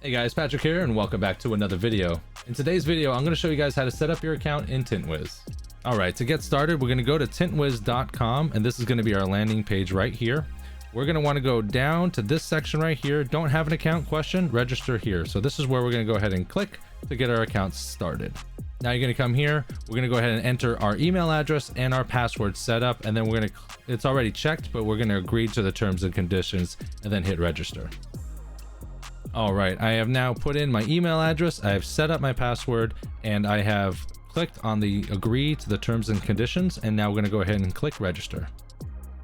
Hey guys, Patrick here and welcome back to another video. In today's video, I'm going to show you guys how to set up your account in TintWiz. Alright, to get started, we're going to go to tintwiz.com and this is going to be our landing page right here. We're going to want to go down to this section right here. Don't have an account question? Register here. So this is where we're going to go ahead and click to get our account started. Now you're going to come here. We're going to go ahead and enter our email address and our password set up, and then we're going to, it's already checked, but we're going to agree to the terms and conditions and then hit register. All right, I have now put in my email address, I have set up my password, and I have clicked on the agree to the terms and conditions, and now we're going to go ahead and click register.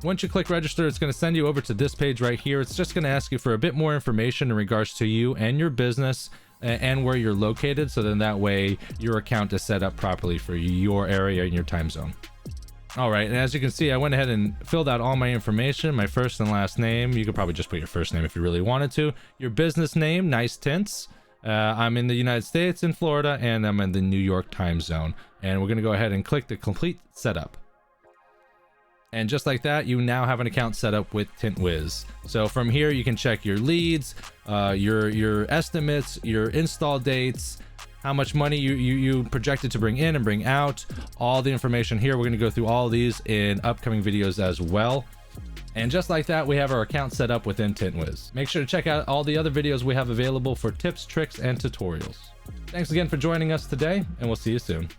Once you click register, it's going to send you over to this page right here. It's just going to ask you for a bit more information in regards to you and your business and where you're located, so then that way your account is set up properly for your area and your time zone. All right, and as you can see, I went ahead and filled out all my information, my first and last name. You could probably just put your first name if you really wanted to. Your business name, Nice Tints. I'm in the United States, in Florida, and I'm in the New York time zone. And we're gonna go ahead and click the complete setup. And just like that, you now have an account set up with TintWiz. So from here, you can check your leads, your estimates, your install dates, how much money you projected to bring in and bring out, all the information here. We're going to go through all these in upcoming videos as well. And just like that, we have our account set up within TintWiz. Make sure to check out all the other videos we have available for tips, tricks, and tutorials. Thanks again for joining us today, and we'll see you soon.